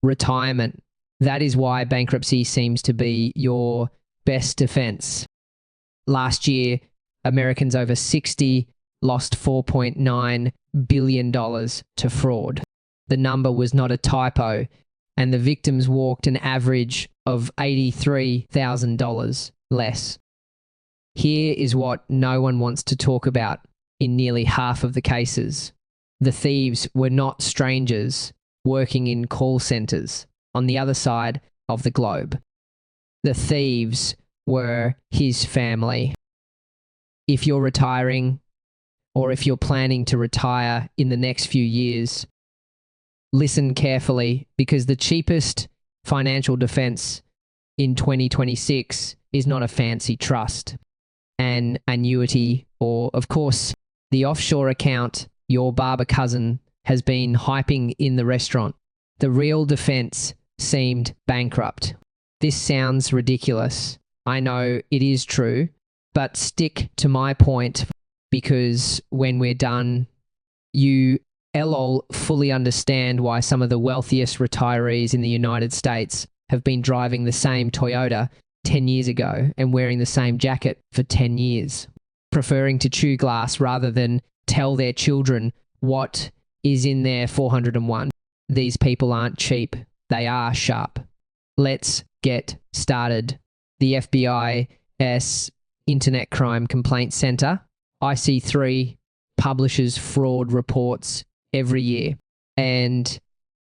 retirement. That is why bankruptcy seems to be your best defense. Last year, Americans over 60 lost $4.9 billion to fraud. The number was not a typo, and the victims walked an average of $83,000 less. Here is what no one wants to talk about in nearly half of the cases. The thieves were not strangers working in call centers on the other side of the globe. The thieves were his family. If you're retiring, or if you're planning to retire in the next few years, listen carefully, because the cheapest financial defense in 2026 is not a fancy trust, an annuity, or, of course, the offshore account your barber cousin has been hyping in the restaurant. The real defense seemed bankrupt. This sounds ridiculous. I know it is true, but stick to my point, because when we're done, you LOL fully understand why some of the wealthiest retirees in the United States have been driving the same Toyota 10 years ago and wearing the same jacket for 10 years, preferring to chew glass rather than tell their children what is in their 401. These people aren't cheap. They are sharp. Let's get started. The FBI's Internet Crime Complaint Center, IC3, publishes fraud reports every year. And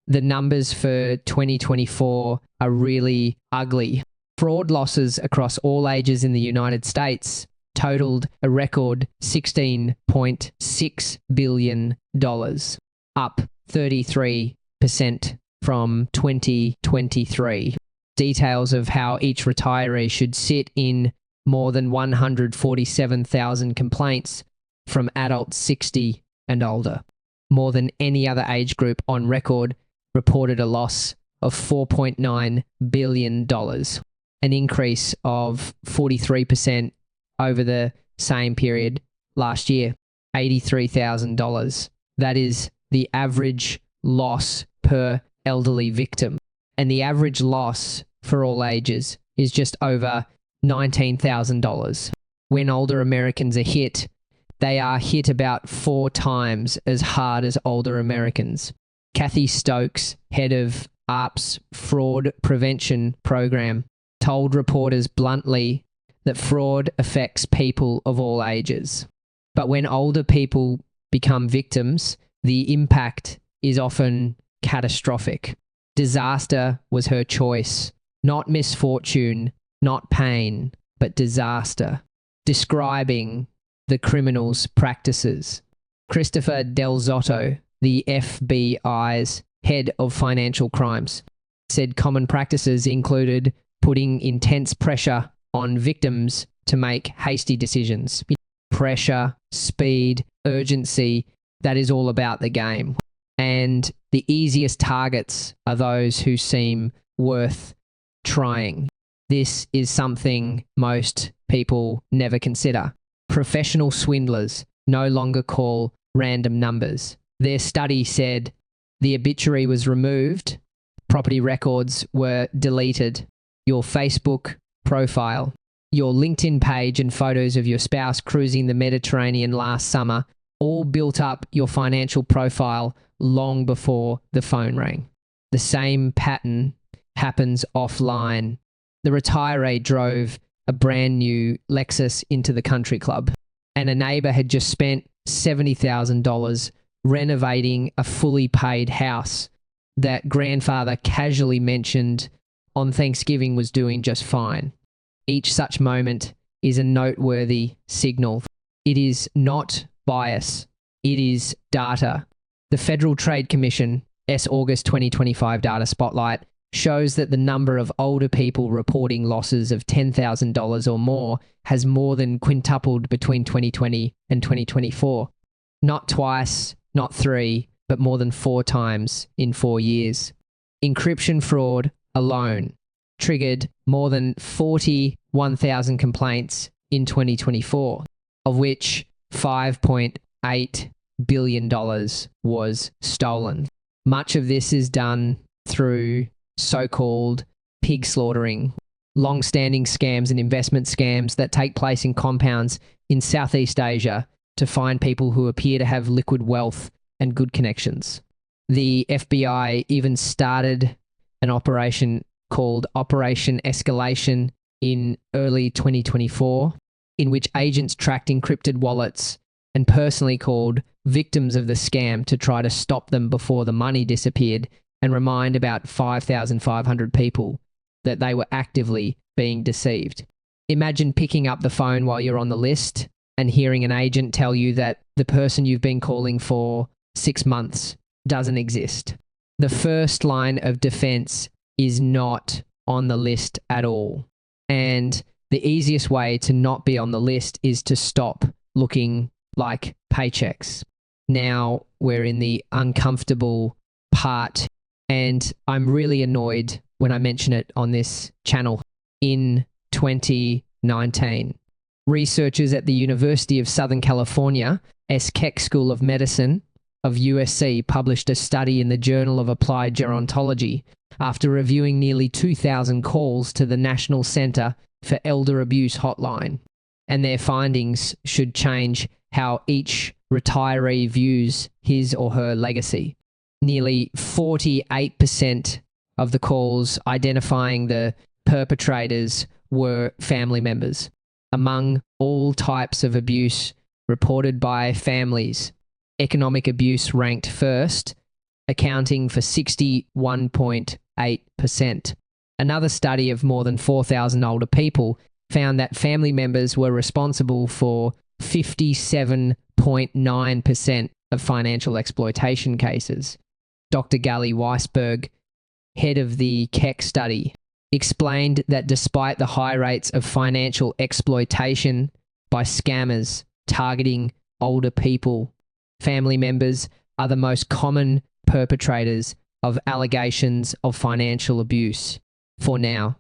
the numbers for 2024 are really ugly. Fraud losses across all ages in the United States totaled a record $16.6 billion, up 33% from 2023. Details of how each retiree should sit in more than 147,000 complaints from adults 60 and older. More than any other age group on record reported a loss of $4.9 billion, an increase of 43% over the same period last year, $83,000. That is the average loss per elderly victim. And the average loss for all ages is just over $19,000. When older Americans are hit, they are hit about 4 times as hard as older Americans. Kathy Stokes, head of ARP's fraud prevention program, told reporters bluntly that fraud affects people of all ages. But when older people become victims, the impact is often catastrophic. Disaster was her choice, not misfortune, not pain, but disaster, describing the criminals' practices. Christopher Del Zotto, the FBI's head of financial crimes, said common practices included putting intense pressure on victims to make hasty decisions. Pressure, speed, urgency, that is all about the game. And the easiest targets are those who seem worth trying. This is something most people never consider. Professional swindlers no longer call random numbers. Their study said the obituary was removed, property records were deleted, your Facebook profile, your LinkedIn page and photos of your spouse cruising the Mediterranean last summer all built up your financial profile long before the phone rang. The same pattern happens offline. The retiree drove a brand new Lexus into the country club, and a neighbor had just spent $70,000 renovating a fully paid house that grandfather casually mentioned on Thanksgiving was doing just fine. Each such moment is a noteworthy signal. It is not bias. It is data. The Federal Trade Commission, August 2025 data spotlight, shows that the number of older people reporting losses of $10,000 or more has more than quintupled between 2020 and 2024. Not twice, not 3, but more than 4 times in 4 years. Encryption fraud alone triggered more than 41,000 complaints in 2024, of which $5.8 billion was stolen. Much of this is done through so-called pig slaughtering, long-standing scams and investment scams that take place in compounds in Southeast Asia to find people who appear to have liquid wealth and good connections. The FBI even started an operation called Operation Escalation in early 2024, in which agents tracked encrypted wallets and personally called victims of the scam to try to stop them before the money disappeared and remind about 5,500 people that they were actively being deceived. Imagine picking up the phone while you're on the list and hearing an agent tell you that the person you've been calling for 6 months doesn't exist. The first line of defense is not on the list at all. And the easiest way to not be on the list is to stop looking like paychecks. Now we're in the uncomfortable part, and I'm really annoyed when I mention it on this channel. In 2019, researchers at the University of Southern California, Keck School of Medicine of USC, published a study in the Journal of Applied Gerontology after reviewing nearly 2,000 calls to the National Center for Elder Abuse hotline. And their findings should change how each retiree views his or her legacy. Nearly 48% of the calls identifying the perpetrators were family members. Among all types of abuse reported by families, economic abuse ranked first, accounting for 61.8%. Another study of more than 4,000 older people found that family members were responsible for 57.9% of financial exploitation cases. Dr. Gally Weisberg, head of the Keck study, explained that despite the high rates of financial exploitation by scammers targeting older people, family members are the most common perpetrators of allegations of financial abuse. For now,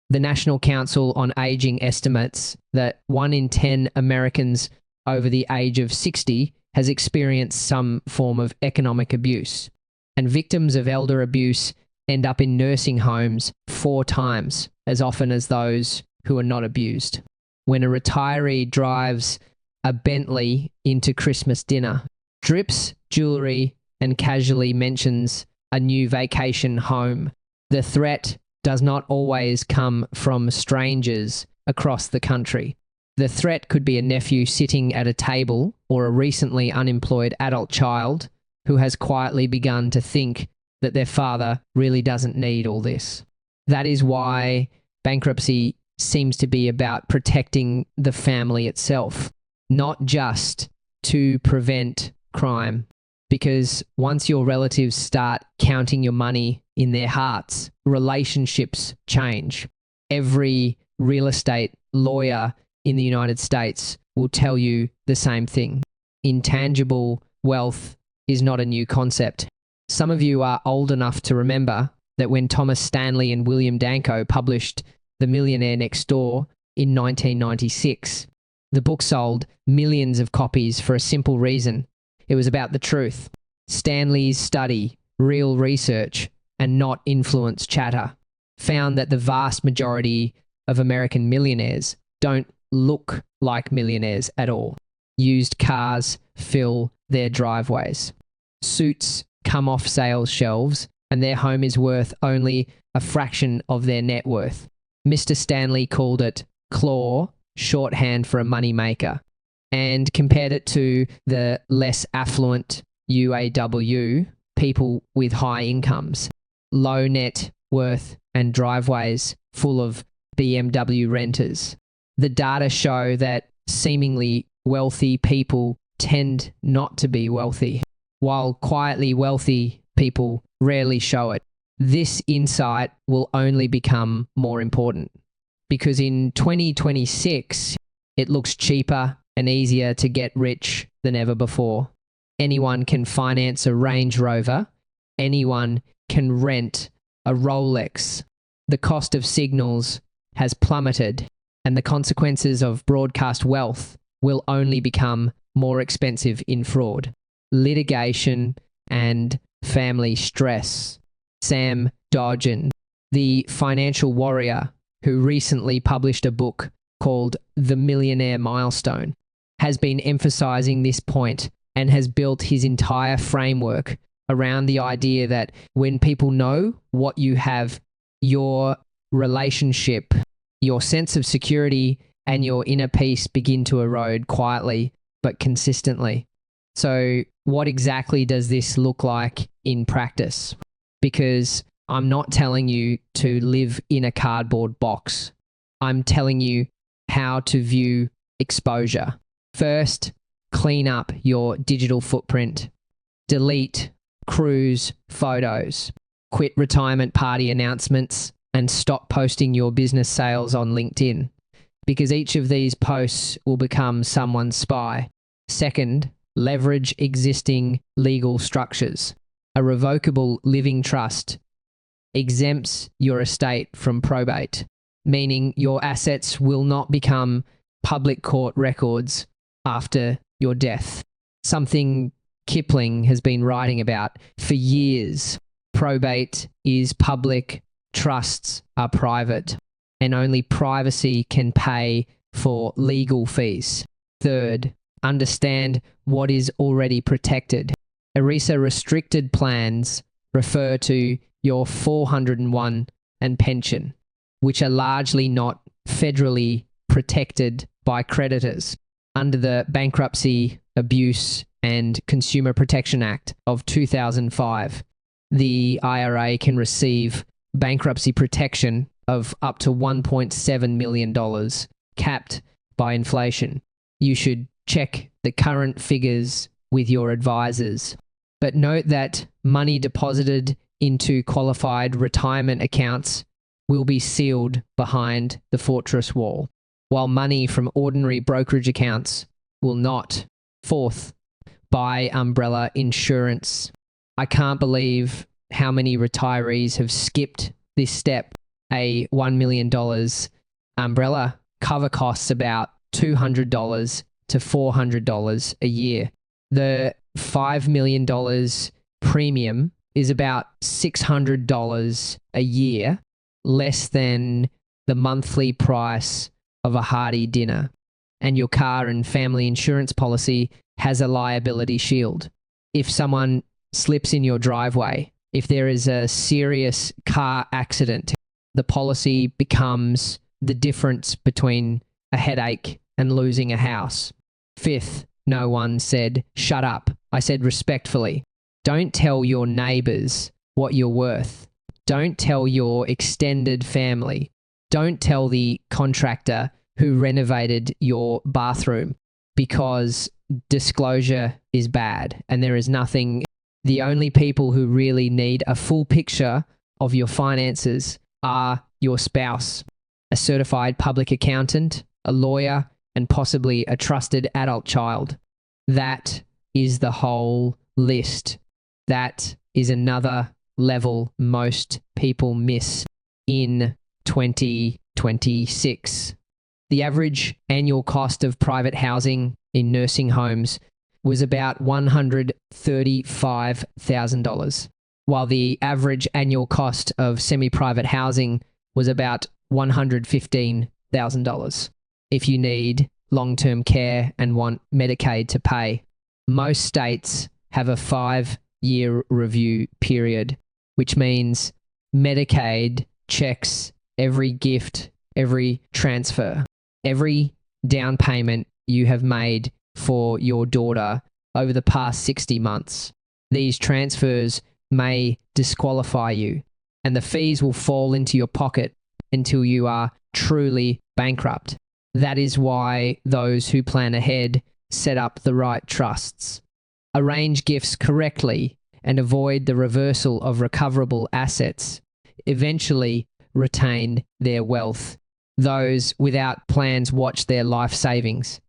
the National Council on Aging estimates that 1 in 10 Americans over the age of 60 has experienced some form of economic abuse, and victims of elder abuse end up in nursing homes 4 times as often as those who are not abused. When a retiree drives a Bentley into Christmas dinner, drips jewelry and casually mentions a new vacation home, the threat does not always come from strangers across the country. The threat could be a nephew sitting at a table or a recently unemployed adult child who has quietly begun to think that their father really doesn't need all this. That is why bankruptcy seems to be about protecting the family itself, not just to prevent crime. Because once your relatives start counting your money in their hearts, relationships change. Every real estate lawyer in the United States will tell you the same thing. Intangible wealth is not a new concept. Some of you are old enough to remember that when Thomas Stanley and William Danko published The Millionaire Next Door in 1996, the book sold millions of copies for a simple reason. It was about the truth. Stanley's study, real research, and not influence chatter, found that the vast majority of American millionaires don't look like millionaires at all. Used cars fill their driveways. Suits come off sales shelves, and their home is worth only a fraction of their net worth. Mr. Stanley called it claw, shorthand for a moneymaker, and compared it to the less affluent UAW, people with high incomes, low net worth, and driveways full of BMW renters. The data show that seemingly wealthy people tend not to be wealthy, while quietly wealthy people rarely show it. This insight will only become more important because in 2026, it looks cheaper and easier to get rich than ever before. Anyone can finance a Range Rover. Anyone can rent a Rolex. The cost of signals has plummeted, and the consequences of broadcast wealth will only become more expensive in fraud, litigation, and family stress. Sam Dodgen, the financial warrior who recently published a book called The Millionaire Milestone, has been emphasizing this point and has built his entire framework around the idea that when people know what you have, your relationship, your sense of security, and your inner peace begin to erode quietly but consistently. So what exactly does this look like in practice? Because I'm not telling you to live in a cardboard box. I'm telling you how to view exposure. First, clean up your digital footprint. Delete cruise photos. Quit retirement party announcements and stop posting your business sales on LinkedIn, because each of these posts will become someone's spy. Second, leverage existing legal structures. A revocable living trust exempts your estate from probate, meaning your assets will not become public court records after your death. Something Kipling has been writing about for years. Probate is public, trusts are private, and only privacy can pay for legal fees. Third, understand what is already protected. ERISA restricted plans refer to your 401 and pension, which are largely not federally protected by creditors. Under the Bankruptcy, Abuse and Consumer Protection Act of 2005, the IRA can receive bankruptcy protection of up to $1.7 million, capped by inflation. You should check the current figures with your advisors. But note that money deposited into qualified retirement accounts will be sealed behind the fortress wall, while money from ordinary brokerage accounts will not. Fourth, buy umbrella insurance. I can't believe how many retirees have skipped this step. A $1 million umbrella cover costs about $200 to $400 a year. The $5 million premium is about $600 a year, less than the monthly price of a hearty dinner. And your car and family insurance policy has a liability shield. If someone slips in your driveway, if there is a serious car accident, the policy becomes the difference between a headache and losing a house. Fifth, no one said, "Shut up." I said respectfully, don't tell your neighbors what you're worth. Don't tell your extended family. Don't tell the contractor who renovated your bathroom, because disclosure is bad and there is nothing. The only people who really need a full picture of your finances are your spouse, a certified public accountant, a lawyer, and possibly a trusted adult child. That is the whole list. That is another level most people miss in 2026. The average annual cost of private housing in nursing homes was about $135,000, while the average annual cost of semi-private housing was about $115,000. If you need long-term care and want Medicaid to pay, most states have a 5-year review period, which means Medicaid checks every gift, every transfer, every down payment you have made for your daughter over the past 60 months. These transfers may disqualify you, and the fees will fall into your pocket until you are truly bankrupt. That is why those who plan ahead set up the right trusts, arrange gifts correctly, and avoid the reversal of recoverable assets eventually retain their wealth. Those without plans watch their life savings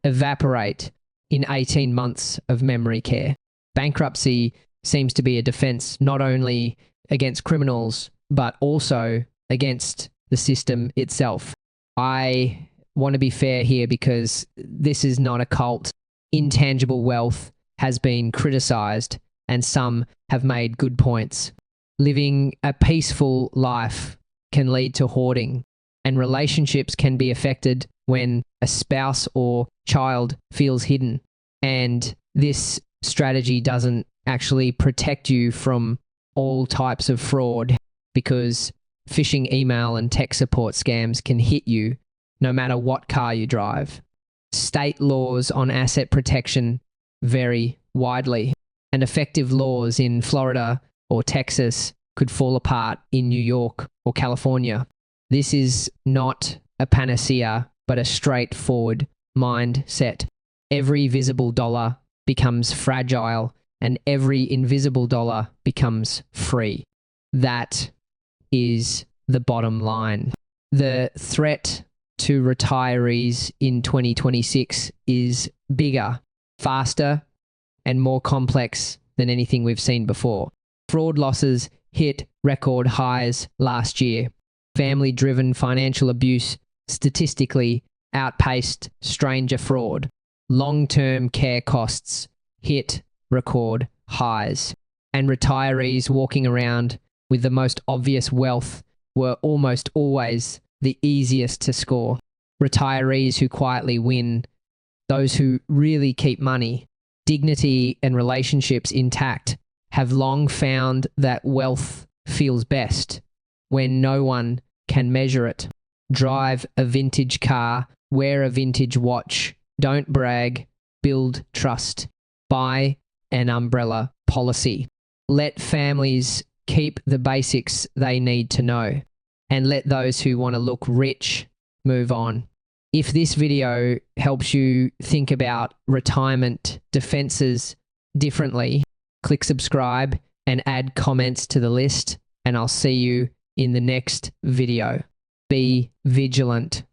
evaporate in 18 months of memory care. Bankruptcy seems to be a defense not only against criminals, but also against the system itself. I want to be fair here because this is not a cult. Intangible wealth has been criticized and some have made good points. Living a peaceful life can lead to hoarding, and relationships can be affected when a spouse or child feels hidden. And this strategy doesn't actually protect you from all types of fraud, because phishing email and tech support scams can hit you no matter what car you drive. State laws on asset protection vary widely, and effective laws in Florida or Texas could fall apart in New York or California. This is not a panacea, but a straightforward mindset. Every visible dollar becomes fragile, and every invisible dollar becomes free. That is the bottom line. The threat to retirees in 2026 is bigger, faster, and more complex than anything we've seen before. Fraud losses hit record highs last year. Family-driven financial abuse statistically outpaced stranger fraud. Long-term care costs hit record highs. And retirees walking around with the most obvious wealth were almost always the easiest to score. Retirees who quietly win, those who really keep money, dignity, and relationships intact, have long found that wealth feels best when no one can measure it. Drive a vintage car, wear a vintage watch, don't brag, build trust, buy an umbrella policy. Let families keep the basics they need to know, and let those who want to look rich move on. If this video helps you think about retirement defenses differently, click subscribe and add comments to the list, and I'll see you in the next video. Be vigilant.